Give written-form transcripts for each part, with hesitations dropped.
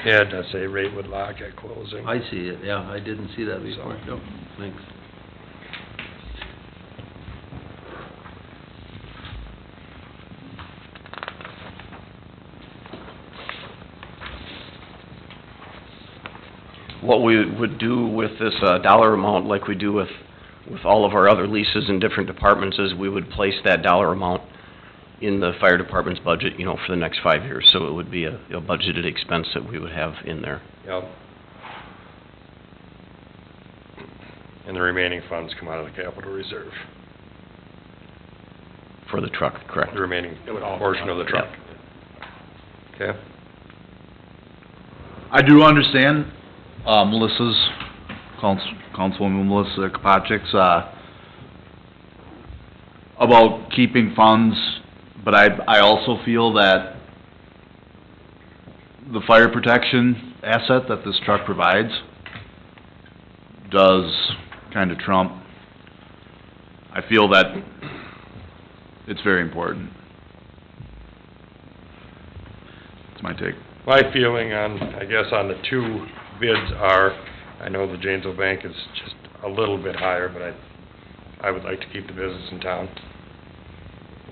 Yeah, it does say rate would lock at closing. I see it, yeah, I didn't see that before. So- Yep, thanks. What we would do with this dollar amount, like we do with all of our other leases in different departments, is we would place that dollar amount in the fire department's budget, you know, for the next 5 years. So it would be a budgeted expense that we would have in there. Yep. And the remaining funds come out of the capital reserve, For the truck, correct? the remaining It would all portion of the truck. Okay? I do understand, Melissa's, Councilwoman Melissa Kopacik's, about keeping funds, but I also feel that the fire protection asset that this truck provides does kinda trump. I feel that it's very important. That's my take. My feeling on, I guess, on the two bids are, I know the Janesville Bank is just a little bit higher, but I would like to keep the business in town.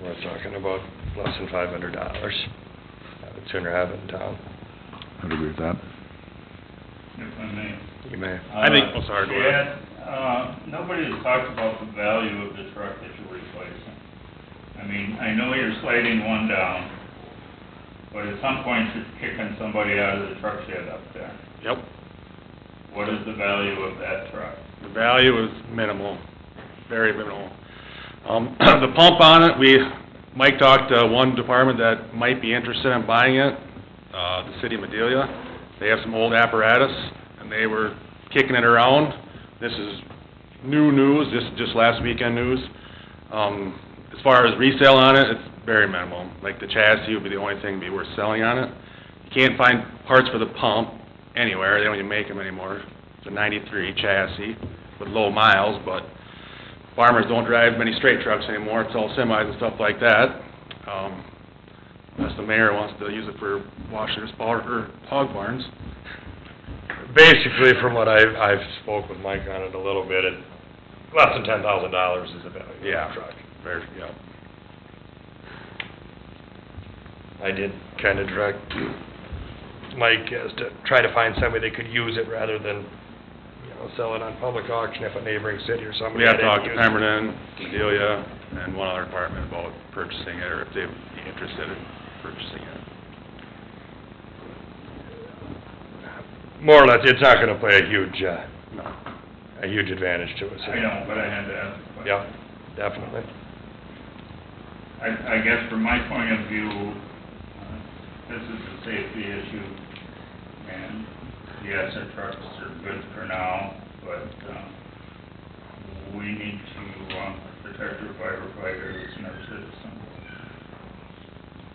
We're talking about less than $500. I would sooner have it in town. I'd agree with that. If I may. You may. I think, oh, sorry, go ahead. Chad, nobody has talked about the value of the truck that you're replacing. I mean, I know you're sliding one down, but at some point you're kicking somebody out of the truck shed up there. Yep. What is the value of that truck? The value is minimal, very minimal. The pump on it, Mike talked to one department that might be interested in buying it, the city of Madelia. They have some old apparatus, and they were kicking it around. This is new news, just last weekend news. As far as resale on it, it's very minimal. Like the chassis would be the only thing be worth selling on it. You can't find parts for the pump anywhere, they don't even make them anymore. It's a 93 chassis with low miles, but farmers don't drive many straight trucks anymore, it's all semis and stuff like that. Unless the mayor wants to use it for washing his hog barns. Basically, from what I've spoke with Mike on it a little bit, less than $10,000 is the value of Yeah. the truck. Very, yeah. I did kinda direct Mike as to try to find somebody that could use it rather than, you know, sell it on public auction if a neighboring city or somebody We have had talked any to use. Pemberton, Delia, and one other department about purchasing it, or if they'd be interested in purchasing it. More or less, it's not gonna play a huge No. advantage to us. I know, but I had to ask the question. Yeah, definitely. I guess from my point of view, this is a safety issue, and yes, our trucks are good for now, but, we need to, protect our firefighters and our citizens.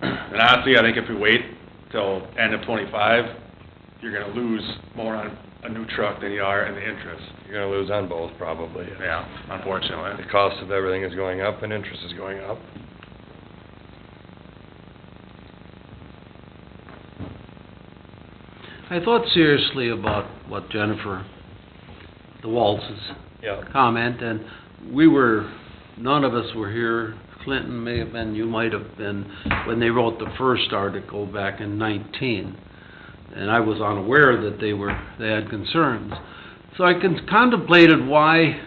And honestly, I think if we wait till end of '25, you're gonna lose more on a new truck than you are in the interest. You're gonna lose on both, probably. Yeah, unfortunately. The cost of everything is going up and interest is going up. I thought seriously about what Jennifer DeWaltz's Yeah. comment, and none of us were here. Clinton may have been, you might have been, when they wrote the first article back in 19. And I was unaware that they had concerns. So I contemplated why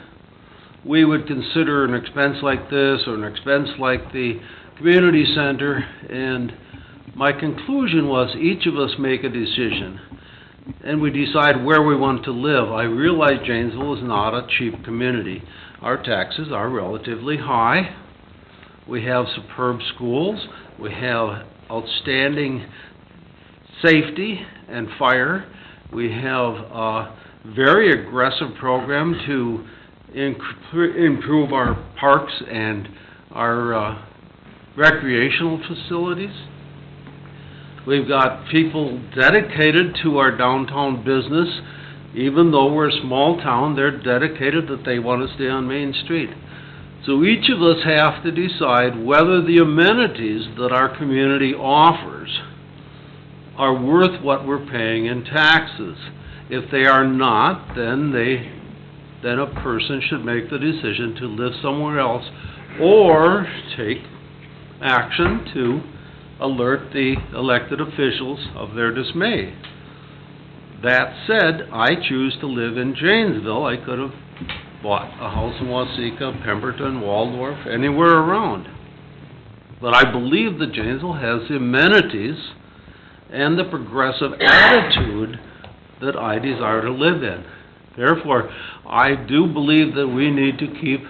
we would consider an expense like this or an expense like the community center, and my conclusion was each of us make a decision and we decide where we want to live. I realize Janesville is not a cheap community. Our taxes are relatively high. We have superb schools. We have outstanding safety and fire. We have a very aggressive program to improve our parks and our recreational facilities. We've got people dedicated to our downtown business. Even though we're a small town, they're dedicated that they want to stay on Main Street. So each of us have to decide whether the amenities that our community offers are worth what we're paying in taxes. If they are not, then a person should make the decision to live somewhere else or take action to alert the elected officials of their dismay. That said, I choose to live in Janesville. I could have bought a house in Waseca, Pemberton, Waldorf, anywhere around. But I believe that Janesville has the amenities and the progressive attitude that I desire to live in. Therefore, I do believe that we need to keep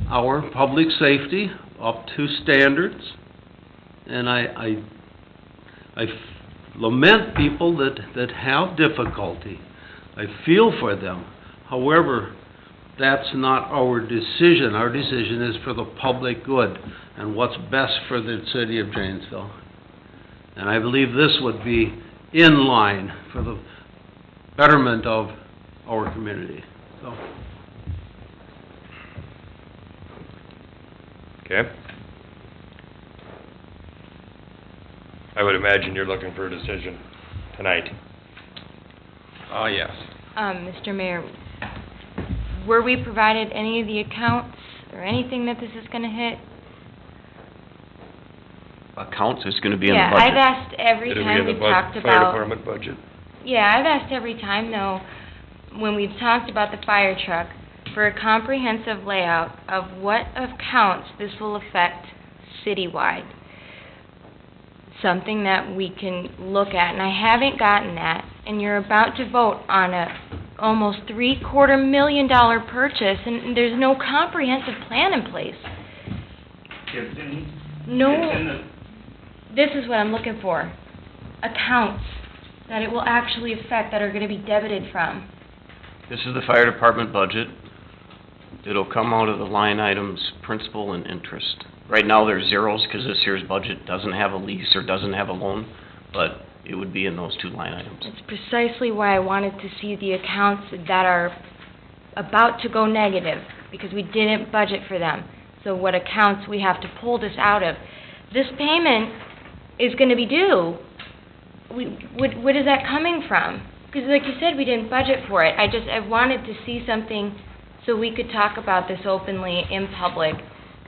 our public safety up to standards, and I lament people that have difficulty. I feel for them. However, that's not our decision. Our decision is for the public good and what's best for the city of Janesville. And I believe this would be in line for the betterment of our community. So, Okay. I would imagine you're looking for a decision tonight. Yes. Mr. Mayor, were we provided any of the accounts or anything that this is gonna hit? Accounts is gonna be in the Yeah, budget. I've asked every Did we time have the we've talked fire about... department budget? Yeah, I've asked every time, though, when we've talked about the fire truck, for a comprehensive layout of what accounts this will affect citywide. Something that we can look at, and I haven't gotten that, and you're about to vote on a almost $750,000 purchase, and there's no comprehensive plan in place. It's in, No, it's in the, this is what I'm looking for. Accounts that it will actually affect, that are gonna be debited from. This is the fire department budget. It'll come out of the line items, principal and interest. Right now, there's zeros, because this year's budget doesn't have a lease or doesn't have a loan, but it would be in those two line items. It's precisely why I wanted to see the accounts that are about to go negative, because we didn't budget for them. So what accounts we have to pull this out of. This payment is gonna be due. What is that coming from? Because like you said, we didn't budget for it. I wanted to see something so we could talk about this openly in public,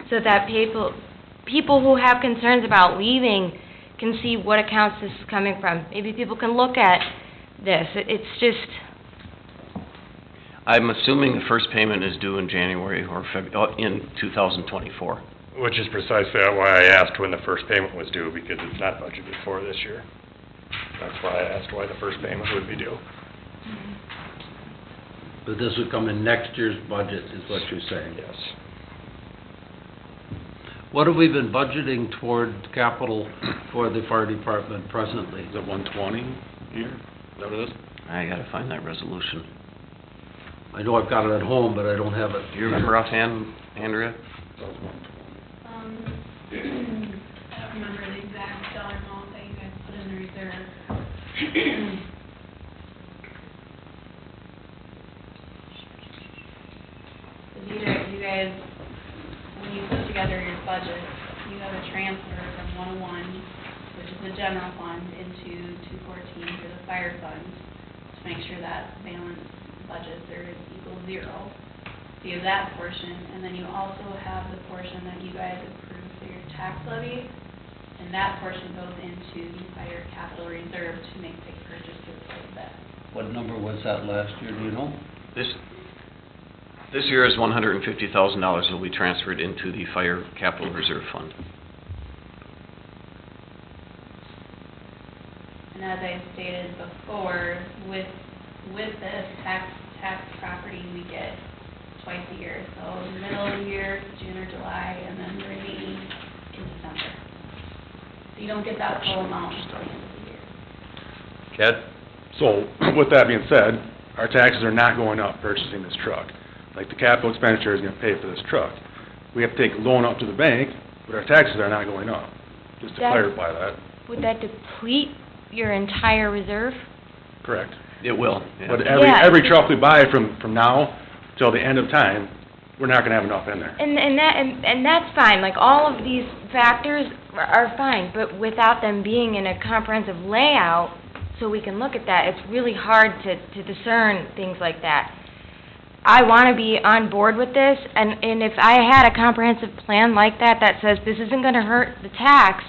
so that people who have concerns about leaving can see what accounts this is coming from. Maybe people can look at this. It's just, I'm assuming the first payment is due in January or in 2024. Which is precisely why I asked when the first payment was due, because it's not budgeted for this year. That's why I asked why the first payment would be due. but this would come in next year's budget, is what you're saying. Yes. What have we been budgeting toward capital for the fire department presently? Is it 120 here? Is that what it is? I gotta find that resolution. I know I've got it at home, but I don't have it. Do you remember offhand, Andrea? I don't remember the exact dollar amount that you guys put in the reserve. You guys, when you put together your budget, you have a transfer from 101, which is the general fund, into 214 for the fire fund, to make sure that balance budgets are equal zero. So you have that portion, and then you also have the portion that you guys approved for your tax levy, and that portion goes into the fire capital reserve to make big purchases like that. What number was that last year, do you know? This year is $150,000 will be transferred into the fire capital reserve fund. And as I stated before, with this tax property, we get twice a year. So in the middle of the year, June or July, and then the remaining in December. So you don't get that full amount until the end of the year. Ted? So, with that being said, our taxes are not going up purchasing this truck. Like, the capital expenditure is gonna pay for this truck. We have to take a loan up to the bank, but our taxes are not going up, just to That- clarify that. would that deplete your entire reserve? Correct. It will, yeah. But Yeah. every truck we buy from now till the end of time we're not gonna have enough in there. And that's fine, like, all of these factors are fine, but without them being in a comprehensive layout, so we can look at that, it's really hard to discern things like that. I wanna be on board with this, and if I had a comprehensive plan like that, that says this isn't gonna hurt the tax,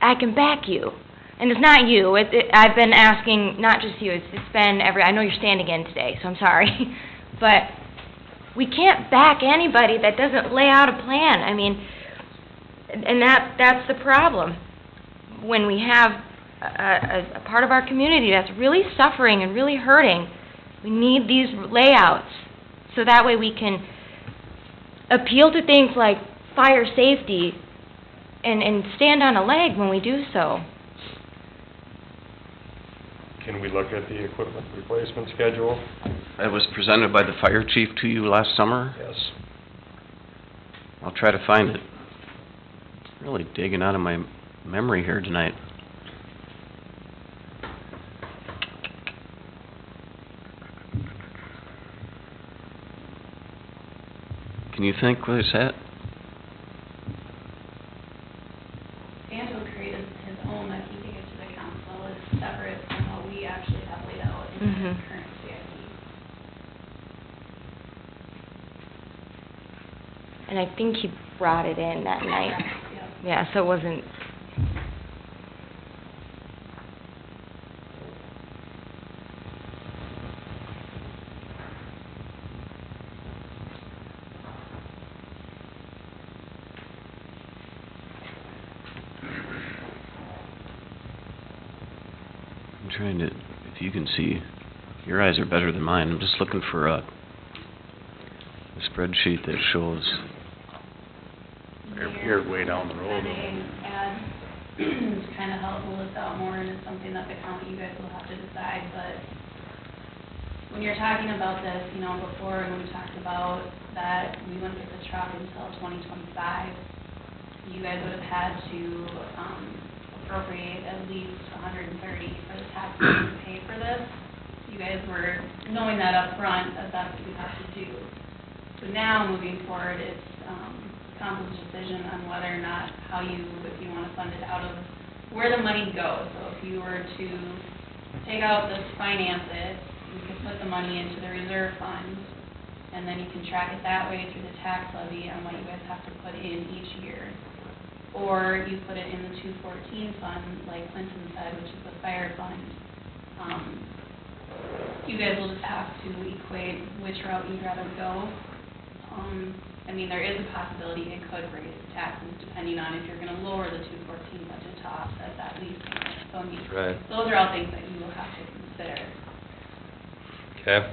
I can back you. And it's not you, I've been asking, not just you, it's been I know you're standing in today, so I'm sorry, but we can't back anybody that doesn't lay out a plan. I mean, and that's the problem. When we have a part of our community that's really suffering and really hurting, we need these layouts, so that way we can appeal to things like fire safety and stand on a leg when we do so. Can we look at the equipment replacement schedule? That was presented by the fire chief to you last summer. Yes. I'll try to find it. Really digging out of my memory here tonight. Can you think where it's at? Angelo created his own that he gave to the council, is separate from what we actually have laid out in the Mhm. current CIP. And I think he brought it in that night. Yep. Yeah, so it wasn't... I'm trying to, if you can see, your eyes are better than mine. I'm just looking for a spreadsheet that shows. You're way down the road. And I add, to kind of help pull this out more, and it's something that the county, you guys will have to decide, but when you're talking about this, you know, before, when we talked about that we wouldn't get the truck until 2025, you guys would have had to, appropriate at least $130 for the taxes to pay for this. You guys were knowing that up front, that that's what you have to do. So now, moving forward, it's, council's decision on whether or not, if you wanna fund it out of, where the money goes. So if you were to take out this, finance it, you could put the money into the reserve fund, and then you can track it that way through the tax levy on what you guys have to put in each year. Or you put it in the 214 fund, like Clinton said, which is the fire fund. You guys will just have to equate which route you'd rather go. I mean, there is a possibility it could raise taxes depending on if you're gonna lower the 214 budget to offset that lease payment. So, I mean, Right. those are all things that you will have to consider. Okay.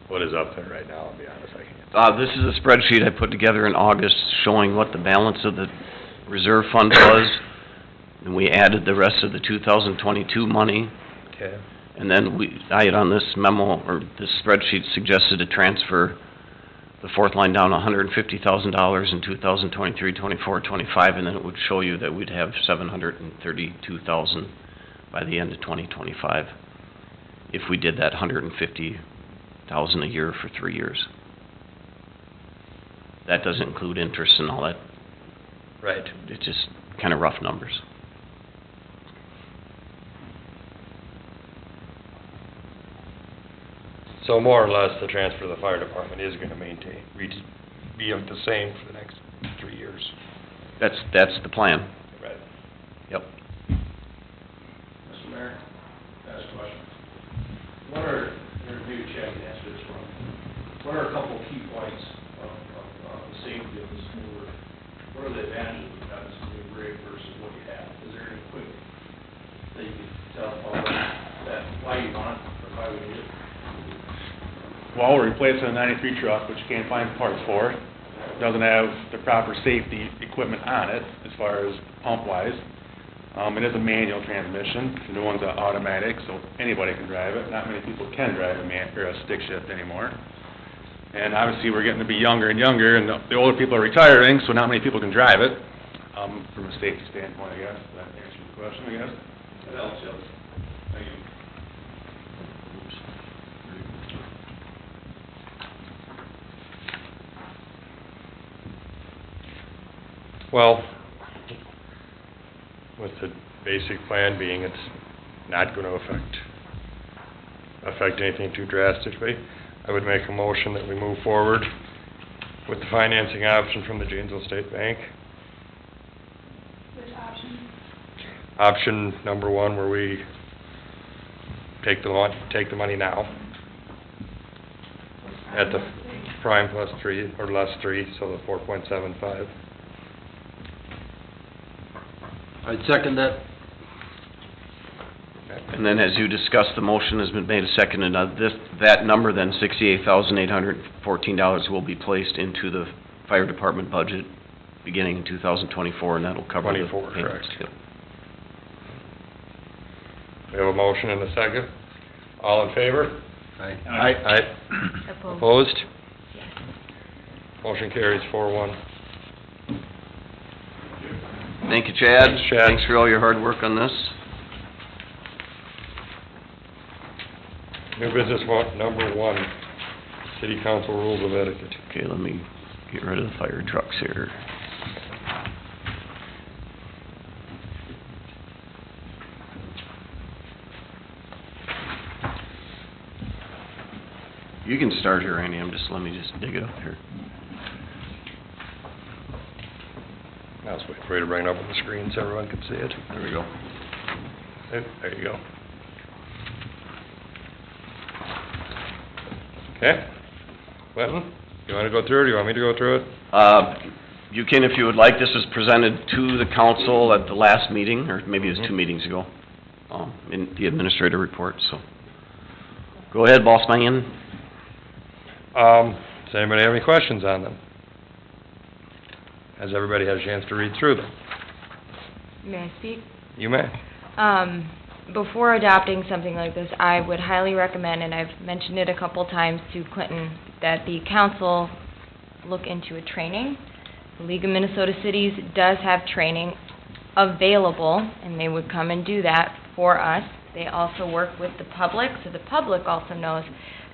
What is up there right now, I'll be honest, I can't. This is a spreadsheet I put together in August showing what the balance of the reserve fund was. And we added the rest of the 2022 money. Okay. And then I had on this memo, or this spreadsheet suggested to transfer the fourth line down $150,000 in 2023, 24, 25, and then it would show you that we'd have $732,000 by the end of 2025 if we did that $150,000 a year for 3 years. That doesn't include interest and all that. Right. It's just kind of rough numbers. So more or less, the transfer to the fire department is gonna be the same for the next 3 years. That's the plan. Right. Yep. Mr. Mayor, last question. What are, your new check answer this from, what are a couple key points of the safety of this new work? What are the advantages of having this new rig versus what you have? Is there any quick that you could tell about that, why you want it or why we need it? Well, we're replacing a 93 truck, which you can't find parts for. Doesn't have the proper safety equipment on it, as far as pump-wise. It is a manual transmission. The new one's automatic, so anybody can drive it. Not many people can drive a stick shift anymore. And obviously, we're getting to be younger and younger, and the older people are retiring, so not many people can drive it, from a safety standpoint, I guess. Does that answer your question, I guess? That helps, yes. Thank you. Well, with the basic plan being it's not gonna affect anything too drastically, I would make a motion that we move forward with the financing option from the Janesville State Bank. Which option? Option number one, where we take the money now at the prime plus 3, or less 3, so the 4.75. I'd second that. And then as you discussed, the motion has been made a second, and that number then, $68,814, will be placed into the fire department budget beginning in 2024, and that'll cover the 24, payments. correct. We have a motion and a second. All in favor? Aye. Aye. Opposed? Opposed? Yes. Motion carries 4-1. Thank you, Chad. Thanks, Chad. Thanks for all your hard work on this. New business number 1, City Council Rules of Etiquette. Okay, let me get rid of the fire trucks here. You can start here, Randy, let me just dig it up here. Now let's wait for you to bring it up on the screen so everyone can see it. There we go. There you go. Okay. Clinton, you wanna go through it, or you want me to go through it? You can, if you would like. This was presented to the council at the last meeting, or maybe it was 2 meetings ago, in the administrator report, so. Go ahead, boss man. Does anybody have any questions on them? Has everybody had a chance to read through them? May I speak? You may. Before adopting something like this, I would highly recommend, and I've mentioned it a couple times to Clinton, that the council look into a training. The League of Minnesota Cities does have training available, and they would come and do that for us. They also work with the public, so the public also knows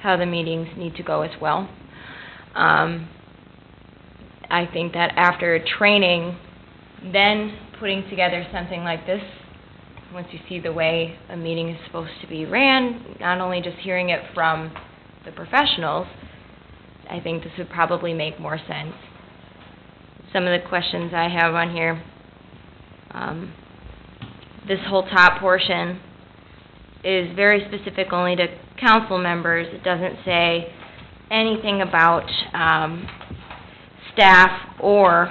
how the meetings need to go as well. I think that after a training, then putting together something like this, once you see the way a meeting is supposed to be ran, not only just hearing it from the professionals, I think this would probably make more sense. Some of the questions I have on here, this whole top portion is very specific only to council members. It doesn't say anything about staff or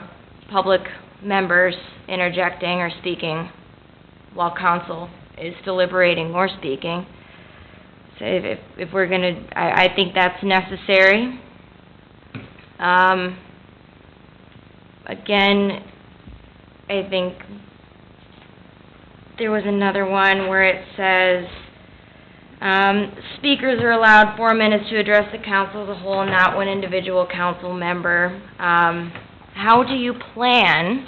public members interjecting or speaking while council is deliberating or speaking. So if we're gonna, I think that's necessary. Again, I think there was another one where it says, speakers are allowed 4 minutes to address the council as a whole, not one individual council member. How do you plan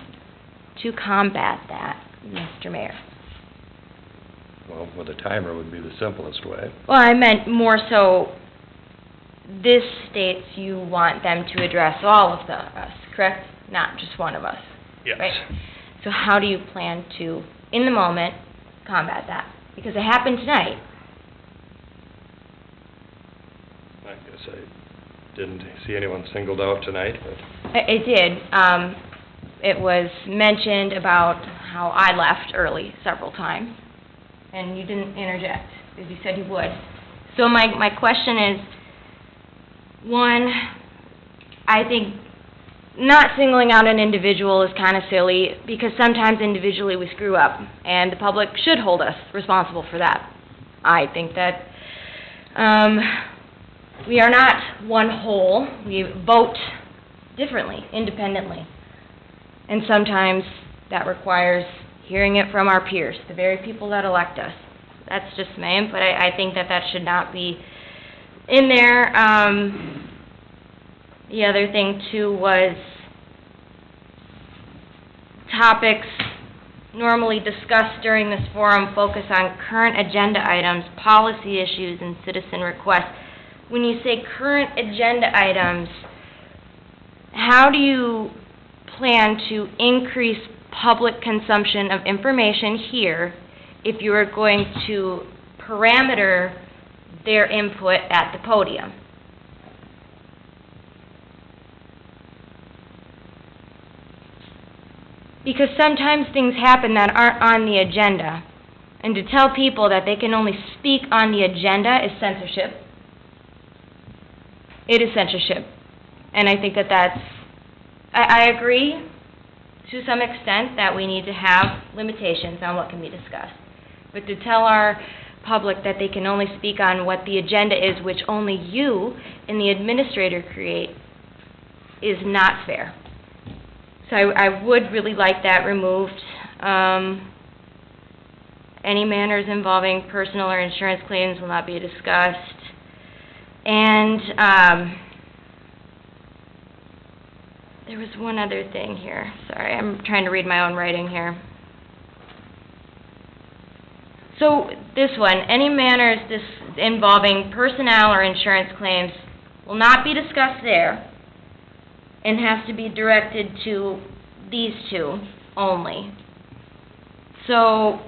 to combat that, Mr. Mayor? Well, with a timer would be the simplest way. Well, I meant more so, this states you want them to address all of us, correct? Not just one of us. Yes. Right? So how do you plan to, in the moment, combat that? Because it happened tonight. I guess I didn't see anyone singled out tonight, but It did. It was mentioned about how I left early several times, and you didn't interject, as you said you would. So my question is, one, I think not singling out an individual is kind of silly, because sometimes individually we screw up, and the public should hold us responsible for that. I think that we are not one whole. We vote differently, independently. And sometimes that requires hearing it from our peers, the very people that elect us. That's just my input. I think that should not be in there. The other thing too was topics normally discussed during this forum focus on current agenda items, policy issues, and citizen requests. When you say current agenda items, how do you plan to increase public consumption of information here if you are going to parameter their input at the podium? Because sometimes things happen that aren't on the agenda, and to tell people that they can only speak on the agenda is censorship. It is censorship. And I think that I agree to some extent that we need to have limitations on what can be discussed. But to tell our public that they can only speak on what the agenda is, which only you and the administrator create, is not fair. So I would really like that removed. Any matters involving personal or insurance claims will not be discussed. And there was one other thing here. Sorry, I'm trying to read my own writing here. So this one, any matters involving personnel or insurance claims will not be discussed there, and has to be directed to these two only. So,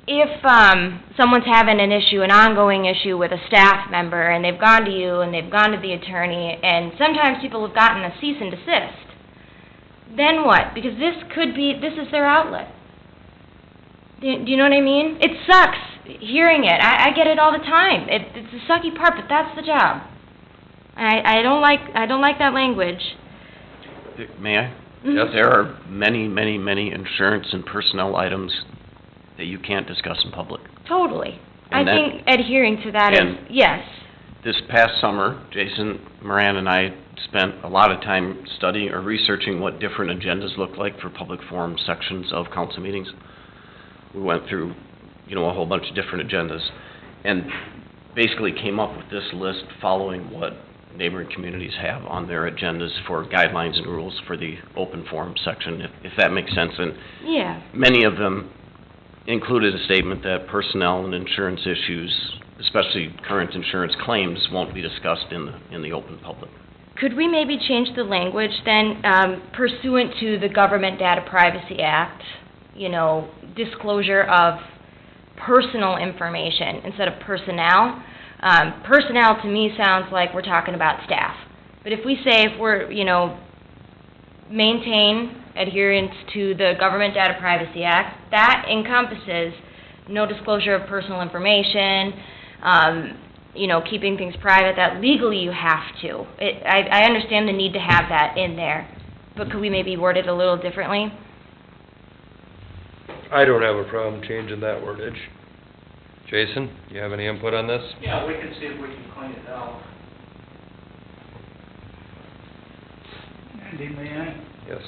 if someone's having an issue, an ongoing issue with a staff member, and they've gone to you, and they've gone to the attorney, and sometimes people have gotten a cease and desist, then what? Because this is their outlet. Do you know what I mean? It sucks hearing it. I get it all the time. It's the sucky part, but that's the job. I don't like that language. May I? Mhm. Yes. There are many, many, many insurance and personnel items that you can't discuss in public. Totally. And I think adhering to that is, and- yes. This past summer, Jason Moran and I spent a lot of time studying or researching what different agendas look like for public forum sections of council meetings. We went through, a whole bunch of different agendas, and basically came up with this list following what neighboring communities have on their agendas for guidelines and rules for the open forum section, if that makes sense. And Yeah. many of them included a statement that personnel and insurance issues, especially current insurance claims, won't be discussed in the open public. Could we maybe change the language then, pursuant to the Government Data Privacy Act, disclosure of personal information instead of personnel? Personnel to me sounds like we're talking about staff. But if we say if we're, maintain adherence to the Government Data Privacy Act, that encompasses no disclosure of personal information, keeping things private, that legally you have to. I understand the need to have that in there, but could we maybe word it a little differently? I don't have a problem changing that wordage. Jason, you have any input on this? Yeah, we can see if we can clean it out. Andy, may I? Yes.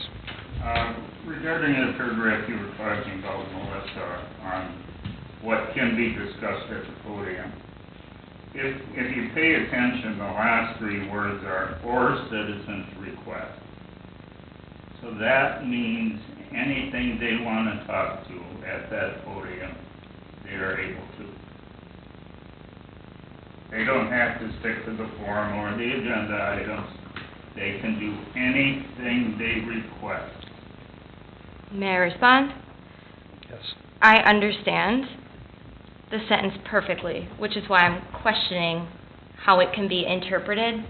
Regarding the paragraph you were talking about, Melissa, on what can be discussed at the podium, if you pay attention, the last three words are, or citizens request. So that means anything they want to talk to at that podium, they are able to. They don't have to stick to the forum or the agenda items. They can do anything they request. May I respond? Yes. I understand the sentence perfectly, which is why I'm questioning how it can be interpreted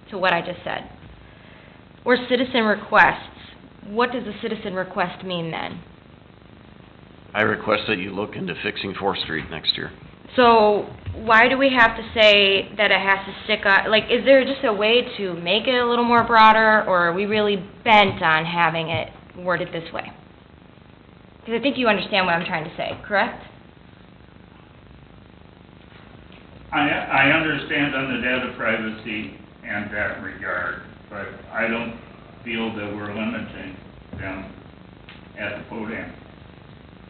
to what I just said. Or citizen requests. What does a citizen request mean then? I request that you look into fixing 4th Street next year. So why do we have to say that it has to stick on, is there just a way to make it a little more broader, or are we really bent on having it worded this way? Because I think you understand what I'm trying to say, correct? I understand on the data privacy and that regard, but I don't feel that we're limiting them at the podium.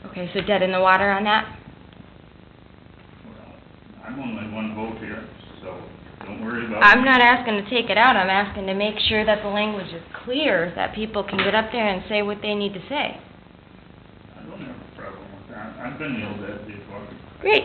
Okay, so dead in the water on that? Well, I'm only one vote here, so don't don't worry about it. I'm not asking to take it out, I'm asking to make sure that the language is clear, that people can get up there and say what they need to say. I don't have a problem with that. I've been yelled at before. Great.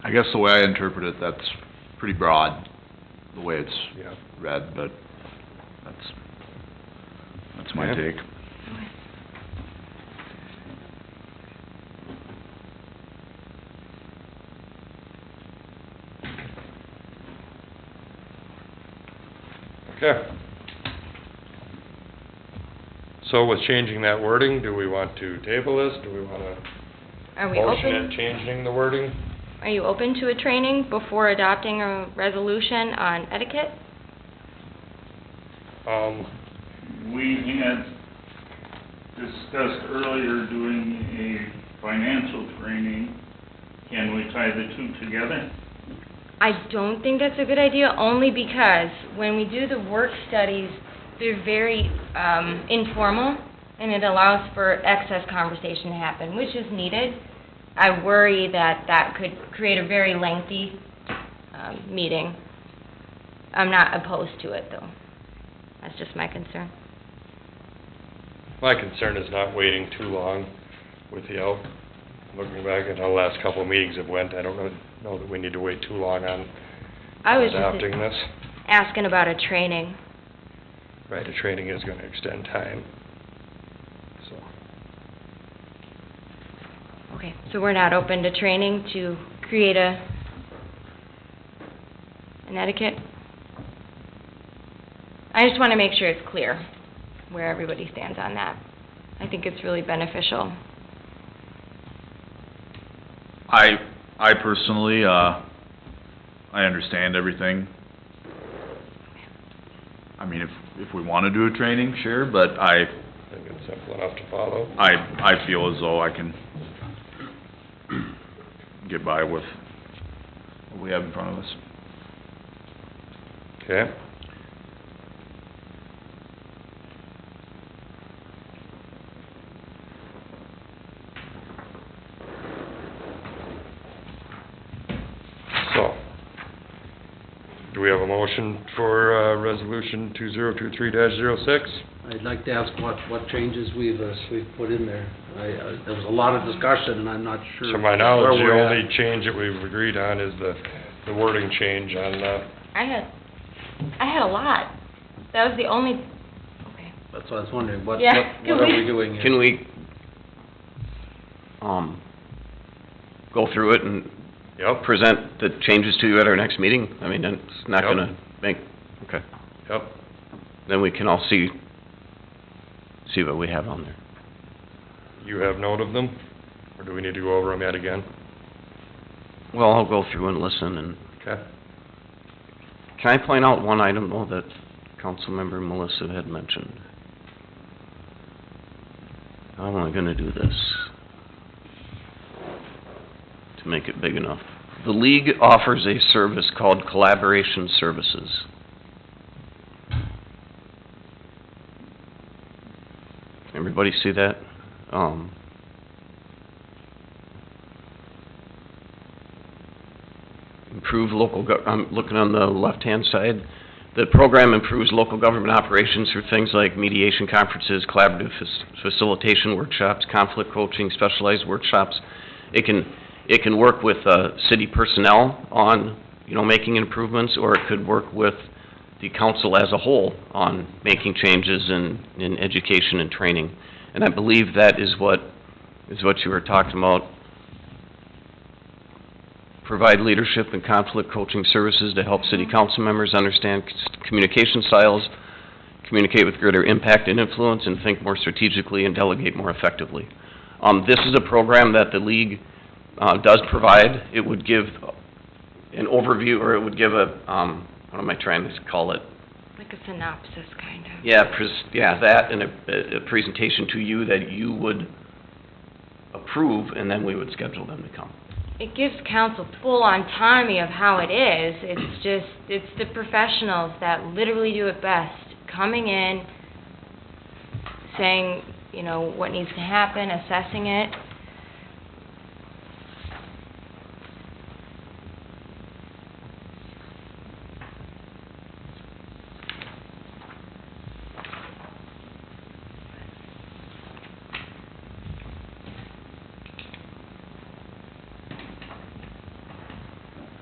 I guess the way I interpret it, that's pretty broad, the way it's Yeah. read, but that's my Okay. take. Okay. So with changing that wording, do we want to table this? Do we wanna Are we motion open, it, changing the wording? are you open to a training before adopting a resolution on etiquette? We had discussed earlier doing a financial training. Can we tie the two together? I don't think that's a good idea, only because when we do the work studies, they're very informal, and it allows for excess conversation to happen, which is needed. I worry that that could create a very lengthy meeting. I'm not opposed to it, though. That's just my concern. My concern is not waiting too long with the out. Looking back at how the last couple of meetings have went, I don't really know that we need to wait too long on I was adopting just this. asking about a training. Right, the training is gonna extend time, so. Okay, so we're not open to training to create an etiquette? I just want to make sure it's clear where everybody stands on that. I think it's really beneficial. I personally, I understand everything. I mean, if we wanna do a training, sure, but I think it's simple enough to follow. I feel as though I can get by with what we have in front of us. Okay. So, do we have a motion for, resolution 2023-06? I'd like to ask what changes we've put in there. There was a lot of discussion, and I'm not sure To my knowledge, the where we're only at. change that we've agreed on is the wording change on, I had a lot. That was the only, okay. That's what I was wondering, what Yeah, are we doing here? Can we, go through it and yep, present the changes to you at our next meeting? I mean, it's not Yep. gonna make, okay. yep. Then we can all see what we have on there. You have note of them, or do we need to go over them yet again? Well, I'll go through and listen, and Okay. can I point out one item, though, that Councilmember Melissa had mentioned? I'm only gonna do this to make it big enough. The league offers a service called Collaboration Services. Everybody see that? Improve local I'm looking on the left-hand side. The program improves local government operations through things like mediation conferences, collaborative facilitation workshops, conflict coaching, specialized workshops. It can work with, city personnel on, making improvements, or it could work with the council as a whole on making changes in education and training. And I believe that is what you were talking about. Provide leadership and conflict coaching services to help city council members understand communication styles, communicate with greater impact and influence, and think more strategically and delegate more effectively. This is a program that the league does provide. It would give an overview, or it would give a, what am I trying to call it? Like a synopsis, kind of. Yeah, that, and a presentation to you that you would approve, and then we would schedule them to come. it gives council full autonomy of how it is. It's just, it's the professionals that literally do it best, coming in, saying, you know, what needs to happen, assessing it.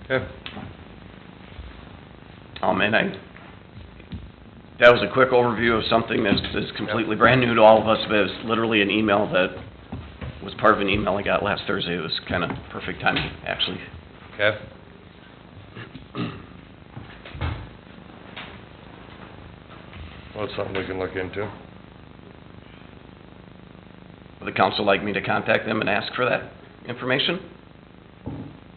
Okay. That was a quick overview of something that's completely brand new to all of us, but it was literally an email that was part of an email I got last Thursday. It was kind of perfect timing, actually. Okay. Well, it's something we can look into. Would the council like me to contact them and ask for that information?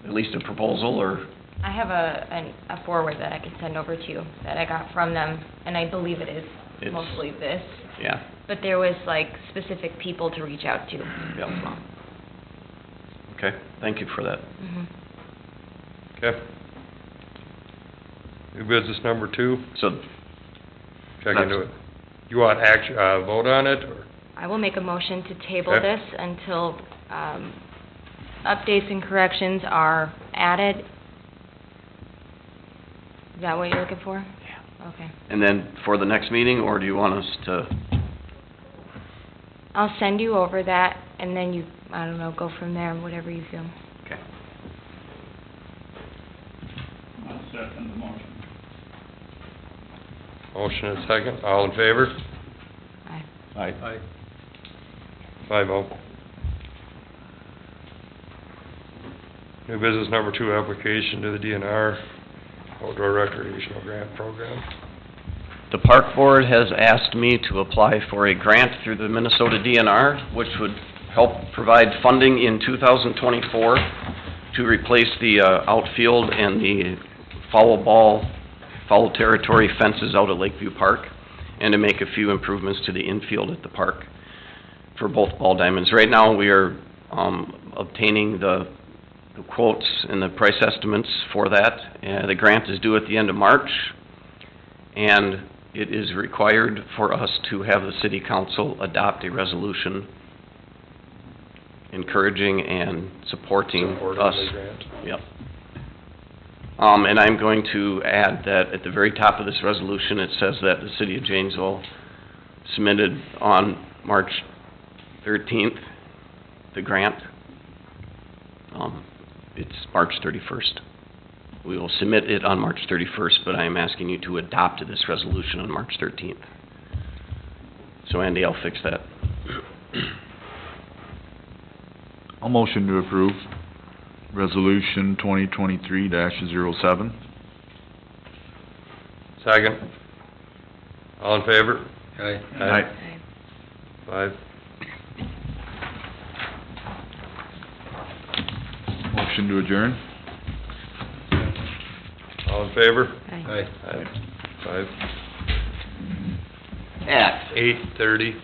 At least a proposal, or? I have a forward that I can send over to you that I got from them, and I believe it is It's- mostly this. Yeah. But there was like specific people to reach out to Yep. as well. Okay, thank you for that. Mhm. Okay. New business number 2, So, check into it. You want vote on it, or? I will make a motion to table Okay. this until, updates and corrections are added. Is that what you're looking for? Yeah. Okay. and then for the next meeting, or do you want us to, I'll send you over that, and then you, I don't know, go from there, whatever you feel. okay. I'll second the motion. Motion and second, all in favor? Aye. Aye. 5-0. New business number 2, application to the DNR outdoor recreational grant program. The park board has asked me to apply for a grant through the Minnesota DNR, which would help provide funding in 2024 to replace the outfield and the foul territory fences out at Lakeview Park, and to make a few improvements to the infield at the park for both ball diamonds. Right now, we are obtaining the quotes and the price estimates for that. The grant is due at the end of March, and it is required for us to have the city council adopt a resolution encouraging and supporting Supporting us. the grant. Yep. And I'm going to add that at the very top of this resolution, it says that the city of Janesville submitted on March 13th, the grant. It's March 31st. We will submit it on March 31st, but I am asking you to adopt this resolution on March 13th. So Andy, I'll fix that. I'll motion to approve resolution 2023-07. Second. All in favor? Aye. Aye. 5. Motion to adjourn. All in favor? Aye. Aye. 5. At 8:30.